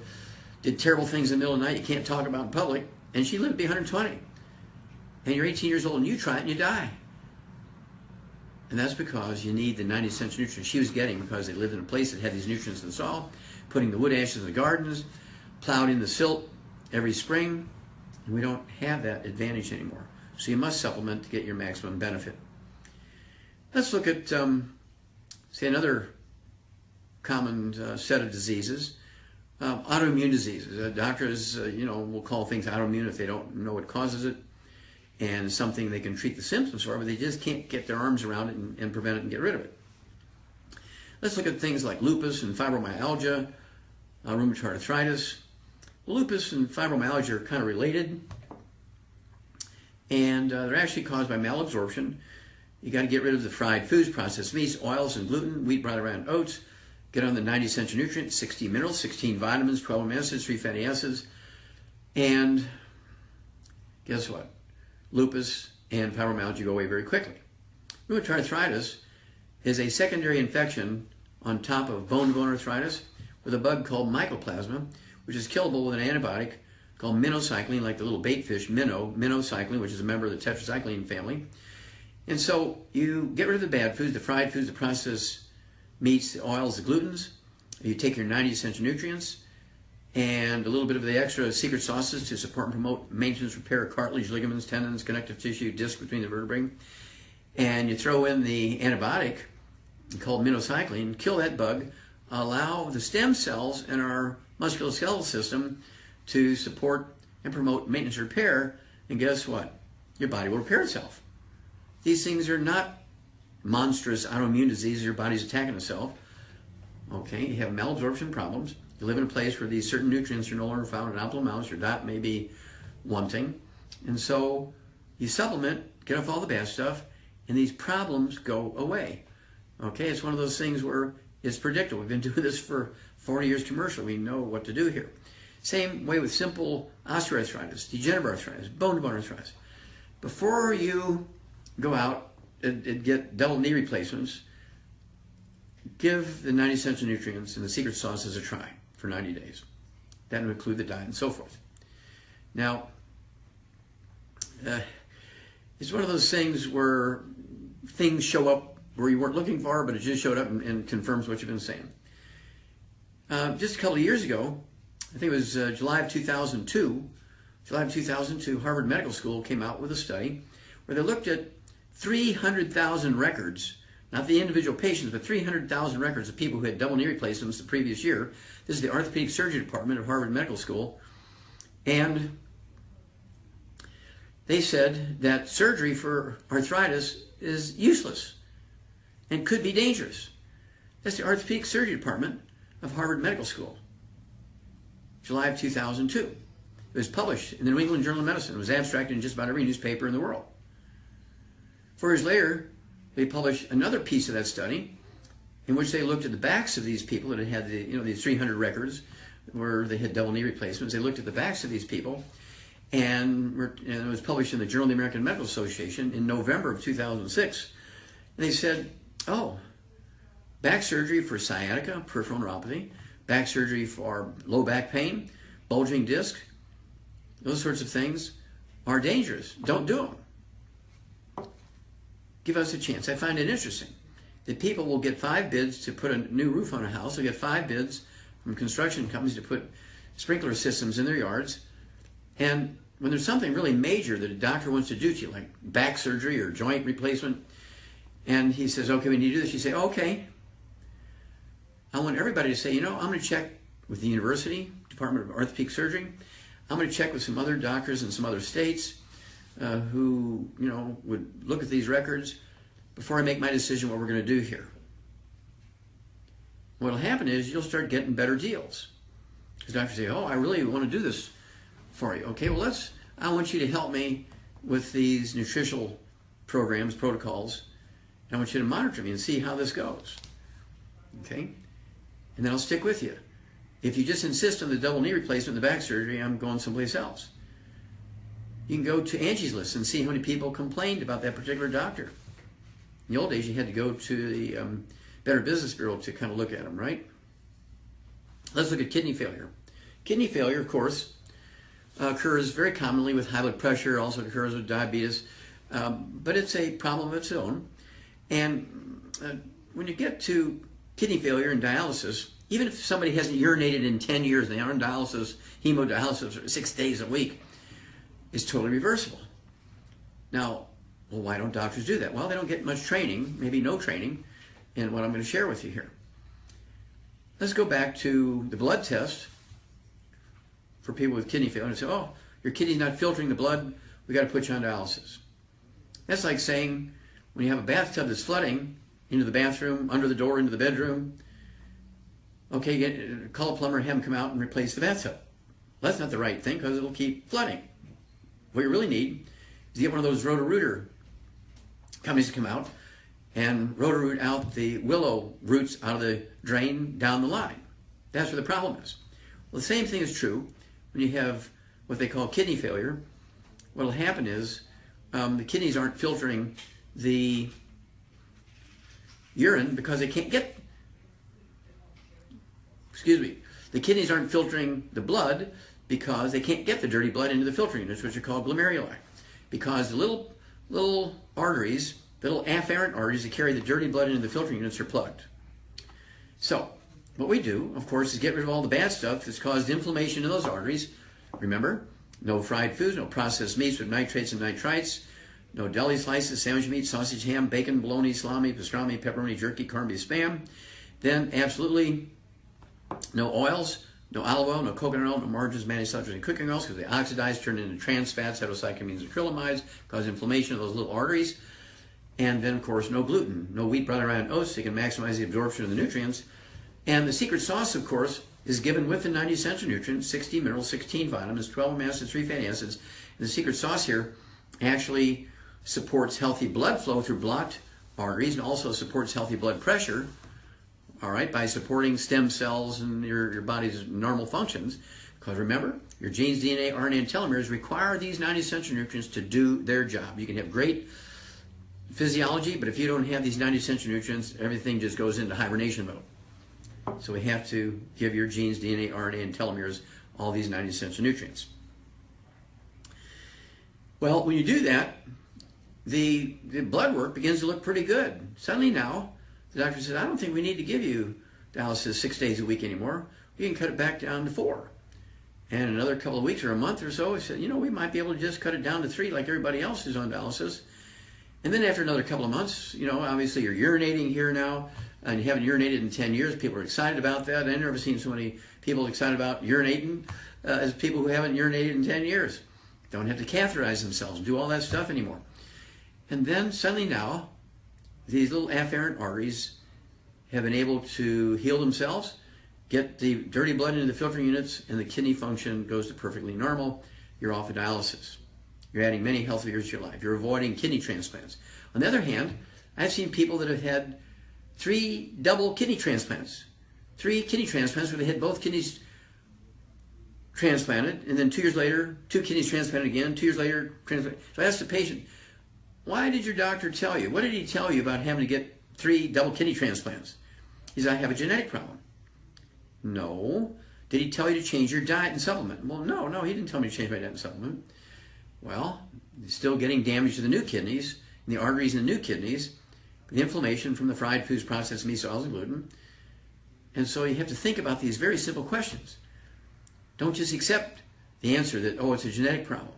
did terrible things in the middle of the night you can't talk about in public, and she lived to be 120. And you're 18 years old and you try it and you die. And that's because you need the 90 essential nutrients she was getting because they lived in a place that had these nutrients in the soil, putting the wood ashes in the gardens, plowed in the silt every spring, and we don't have that advantage anymore. So you must supplement to get your maximum benefit. Let's look at, say, another common set of diseases, autoimmune diseases. Doctors, will call things autoimmune if they don't know what causes it, and something they can treat the symptoms for, but they just can't get their arms around it and prevent it and get rid of it. Let's look at things like lupus and fibromyalgia, rheumatoid arthritis. Lupus and fibromyalgia are kind of related, and they're actually caused by malabsorption. You got to get rid of the fried foods, processed meats, oils, and gluten, wheat, rye, and oats. Get on the 90 essential nutrients, 16 minerals, 16 vitamins, 12 amino acids, 3 fatty acids, and guess what? Lupus and fibromyalgia go away very quickly. Rheumatoid arthritis is a secondary infection on top of bone-to-bone arthritis with a bug called mycoplasma, which is killable with an antibiotic called minocycline, like the little bait fish, minocycline, which is a member of the tetracycline family. And so you get rid of the bad foods, the fried foods, the processed meats, the oils, the glutens. You take your 90 essential nutrients and a little bit of the extra secret sauces to support and promote maintenance, repair of cartilage, ligaments, tendons, connective tissue, disc between the vertebrae. And you throw in the antibiotic called minocycline, kill that bug, allow the stem cells in our musculoskeletal system to support and promote maintenance and repair, and guess what? Your body will repair itself. These things are not monstrous autoimmune diseases your body's attacking itself. Okay, you have malabsorption problems. You live in a place where these certain nutrients are no longer found in optimal amounts. Your diet may be wanting. And so you supplement, get off all the bad stuff, and these problems go away. Okay, it's one of those things where it's predictable. We've been doing this for 40 years commercial. We know what to do here. Same way with simple osteoarthritis, degenerative arthritis, bone-to-bone arthritis. Before you go out and get double knee replacements, give the 90 essential nutrients and the secret sauces a try for 90 days. That will include the diet and so forth. Now, it's one of those things where things show up where you weren't looking for, but it just showed up and confirms what you've been saying. Just a couple of years ago, I think it was July of 2002, Harvard Medical School came out with a study where they looked at 300,000 records, not the individual patients, but 300,000 records of people who had double knee replacements the previous year. This is the orthopedic surgery department of Harvard Medical School. And they said that surgery for arthritis is useless and could be dangerous. That's the orthopedic surgery department of Harvard Medical School, July of 2002. It was published in the New England Journal of Medicine. It was abstracted in just about every newspaper in the world. 4 years later, they published another piece of that study in which they looked at the backs of these people that had these 300 records where they had double knee replacements. They looked at the backs of these people, and it was published in the Journal of the American Medical Association in November of 2006. And they said, oh, back surgery for sciatica, peripheral neuropathy, back surgery for low back pain, bulging disc, those sorts of things are dangerous. Don't do them. Give us a chance. I find it interesting that people will get 5 bids to put a new roof on a house. They'll get 5 bids from construction companies to put sprinkler systems in their yards. And when there's something really major that a doctor wants to do to you, like back surgery or joint replacement, and he says, okay, we need to do this, you say, okay. I want everybody to say, I'm going to check with the university, Department of Orthopedic Surgery. I'm going to check with some other doctors in some other states who, would look at these records before I make my decision what we're going to do here. What will happen is you'll start getting better deals. Because doctors say, oh, I really want to do this for you. Okay, well, I want you to help me with these nutritional programs, protocols. I want you to monitor me and see how this goes. Okay? And then I'll stick with you. If you just insist on the double knee replacement and the back surgery, I'm going someplace else. You can go to Angie's List and see how many people complained about that particular doctor. In the old days, you had to go to the Better Business Bureau to kind of look at them, right? Let's look at kidney failure. Kidney failure, of course, occurs very commonly with high blood pressure, also occurs with diabetes, but it's a problem of its own. And when you get to kidney failure and dialysis, even if somebody hasn't urinated in 10 years, they are on dialysis, hemodialysis 6 days a week, it's totally reversible. Now, well, why don't doctors do that? Well, they don't get much training, maybe no training, in what I'm going to share with you here. Let's go back to the blood test for people with kidney failure and say, oh, your kidney's not filtering the blood, we got to put you on dialysis. That's like saying when you have a bathtub that's flooding into the bathroom, under the door, into the bedroom, okay, call a plumber and have him come out and replace the bathtub. Well, that's not the right thing because it'll keep flooding. What you really need is to get one of those roto-rooter companies to come out and roto-root out the willow roots out of the drain down the line. That's where the problem is. Well, the same thing is true when you have what they call kidney failure. What will happen is the kidneys aren't filtering the urine because they can't get, the kidneys aren't filtering the blood because they can't get the dirty blood into the filtering units, which are called glomeruli. Because the little arteries, little afferent arteries that carry the dirty blood into the filtering units are plugged. So, what we do, of course, is get rid of all the bad stuff that's caused inflammation in those arteries. Remember, no fried foods, no processed meats with nitrates and nitrites, no deli slices, sandwich meat, sausage, ham, bacon, bologna, salami, pastrami, pepperoni, jerky, corned beef, spam. Then absolutely no oils, no olive oil, no coconut oil, no margarines, mayonnaise, sulfurs, and cooking oils because they oxidize, turn into trans fats, heterocyclamines, and acrylamides, cause inflammation of those little arteries. And then, of course, no gluten, no wheat, brown, rye, and oats, so you can maximize the absorption of the nutrients. And the secret sauce, of course, is given with the 90 essential nutrients, 60 minerals, 16 vitamins, 12 amino acids, 3 fatty acids. And the secret sauce here actually supports healthy blood flow through blocked arteries and also supports healthy blood pressure, all right, by supporting stem cells and your body's normal functions. Because remember, your genes, DNA, RNA, and telomeres require these 90 essential nutrients to do their job. You can have great physiology, but if you don't have these 90 essential nutrients, everything just goes into hibernation mode. So we have to give your genes, DNA, RNA, and telomeres all these 90 essential nutrients. Well, when you do that, the blood work begins to look pretty good. Suddenly now, the doctor says, I don't think we need to give you dialysis 6 days a week anymore. We can cut it back down to 4. And another couple of weeks or a month or so, he said, you know, we might be able to just cut it down to 3 like everybody else who's on dialysis. And then after another couple of months, you know, obviously you're urinating here now, and you haven't urinated in 10 years. People are excited about that. I've never seen so many people excited about urinating as people who haven't urinated in 10 years. Don't have to catheterize themselves, do all that stuff anymore. And then suddenly now, these little afferent arteries have been able to heal themselves, get the dirty blood into the filtering units, and the kidney function goes to perfectly normal. You're off of dialysis. You're adding many healthy years to your life. You're avoiding kidney transplants. On the other hand, I've seen people that have had 3 double kidney transplants. 3 kidney transplants where they had both kidneys transplanted, and then 2 years later, 2 kidneys transplanted again, 2 years later, transplanted. So I asked the patient, why did your doctor tell you? What did he tell you about having to get 3 double kidney transplants? He said, I have a genetic problem. No. Did he tell you to change your diet and supplement? Well, no, he didn't tell me to change my diet and supplement. Well, he's still getting damage to the new kidneys, and the arteries in the new kidneys, the inflammation from the fried foods, processed meats, oils, and gluten. And so you have to think about these very simple questions. Don't just accept the answer that, oh, it's a genetic problem.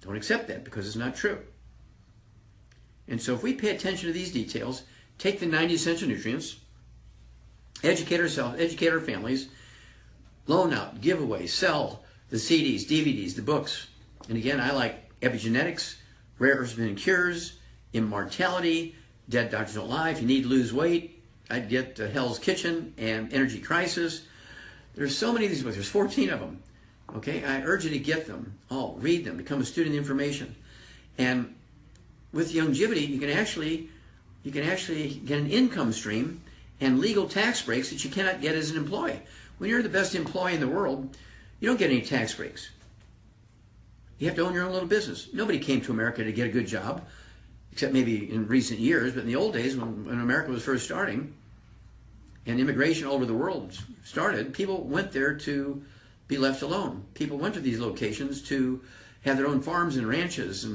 Don't accept that because it's not true. And so if we pay attention to these details, take the 90 essential nutrients, educate ourselves, educate our families, loan out, give away, sell the CDs, DVDs, the books. And again, I like epigenetics, rare earths and cures, immortality, Dead Doctors Don't Lie. If you need to lose weight, I'd get Hell's Kitchen and Energy Crisis. There's so many of these books. There's 14 of them. Okay, I urge you to get them all, read them, become a student of the information. And with longevity, you can actually get an income stream and legal tax breaks that you cannot get as an employee. When you're the best employee in the world, you don't get any tax breaks. You have to own your own little business. Nobody came to America to get a good job, except maybe in recent years, but in the old days when America was first starting and immigration all over the world started, people went there to be left alone. People went to these locations to have their own farms and ranches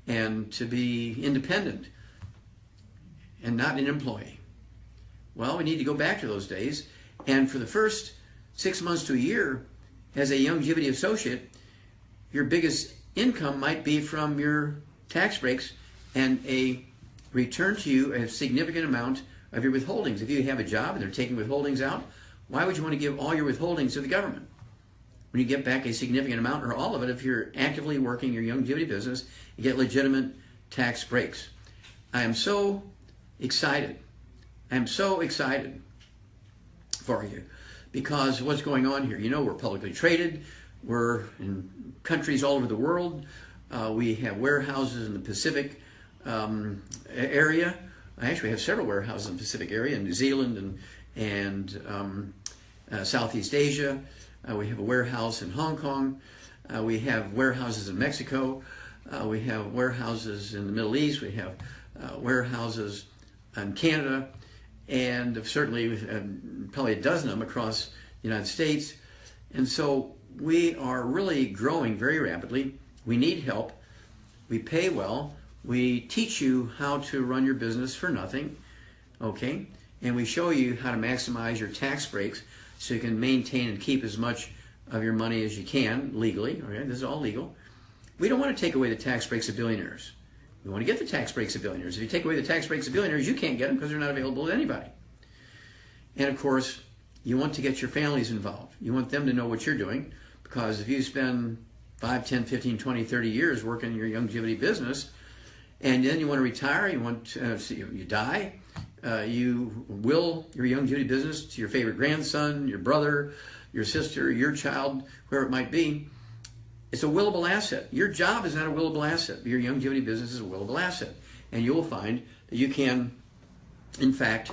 and to be independent and not an employee. Well, we need to go back to those days, and for the first 6 months to a year, as a longevity associate, your biggest income might be from your tax breaks and a return to you a significant amount of your withholdings. If you have a job and they're taking withholdings out, why would you want to give all your withholdings to the government when you get back a significant amount or all of it if you're actively working your longevity business and get legitimate tax breaks? I am so excited. I am so excited for you because of what's going on here. You know, we're publicly traded. We're in countries all over the world. We have warehouses in the Pacific area. I actually have several warehouses in the Pacific area, in New Zealand and Southeast Asia. We have a warehouse in Hong Kong. We have warehouses in Mexico. We have warehouses in the Middle East. We have warehouses in Canada. And certainly probably a dozen of them across the United States. And so we are really growing very rapidly. We need help. We pay well. We teach you how to run your business for nothing, okay? And we show you how to maximize your tax breaks so you can maintain and keep as much of your money as you can legally, okay? This is all legal. We don't want to take away the tax breaks of billionaires. We want to get the tax breaks of billionaires. If you take away the tax breaks of billionaires, you can't get them because they're not available to anybody. And of course, you want to get your families involved. You want them to know what you're doing, because if you spend 5, 10, 15, 20, 30 years working in your longevity business, and then you want to retire, you die, you will your longevity business to your favorite grandson, your brother, your sister, your child, whoever it might be, It's a willable asset. Your job is not a willable asset. Your longevity business is a willable asset. And you will find that you can, in fact,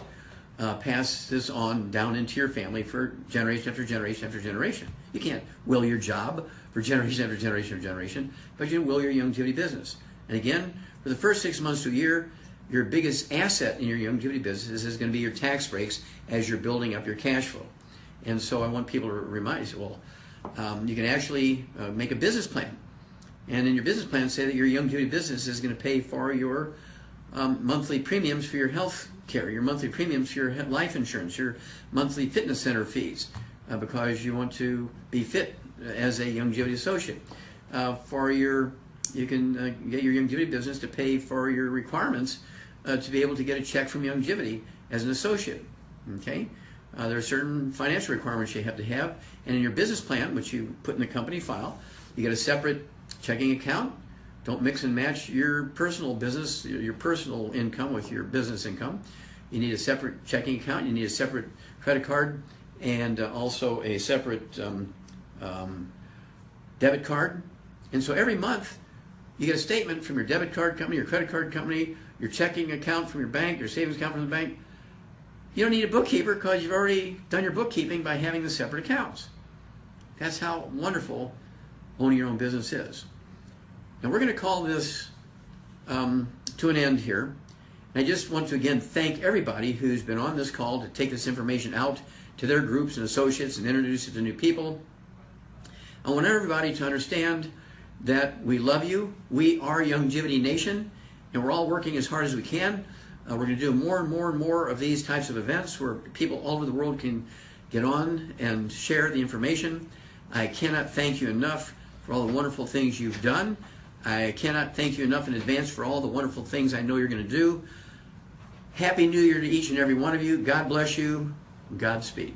pass this on down into your family for generation after generation after generation. You can't will your job for generation after generation after generation, but you can will your longevity business. And again, for the first 6 months to a year, your biggest asset in your longevity business is going to be your tax breaks as you're building up your cash flow. And so I want people to remind you, well, you can actually make a business plan. And in your business plan, say that your longevity business is going to pay for your monthly premiums for your health care, your monthly premiums for your life insurance, your monthly fitness center fees, because you want to be fit as a longevity associate. You can get your longevity business to pay for your requirements to be able to get a check from longevity as an associate. Okay, there are certain financial requirements you have to have, and in your business plan, which you put in the company file, you get a separate checking account. Don't mix and match your personal business, your personal income with your business income. You need a separate checking account. You need a separate credit card, and also a separate debit card. And so every month, you get a statement from your debit card company, your credit card company, your checking account from your bank, your savings account from the bank. You don't need a bookkeeper because you've already done your bookkeeping by having the separate accounts. That's how wonderful owning your own business is. Now we're going to call this to an end here. And I just want to again thank everybody who's been on this call to take this information out to their groups and associates and introduce it to new people. I want everybody to understand that we love you. We are Longevity Nation, and we're all working as hard as we can. We're going to do more and more and more of these types of events where people all over the world can get on and share the information. I cannot thank you enough for all the wonderful things you've done. I cannot thank you enough in advance for all the wonderful things I know you're going to do. Happy New Year to each and every one of you. God bless you. Godspeed.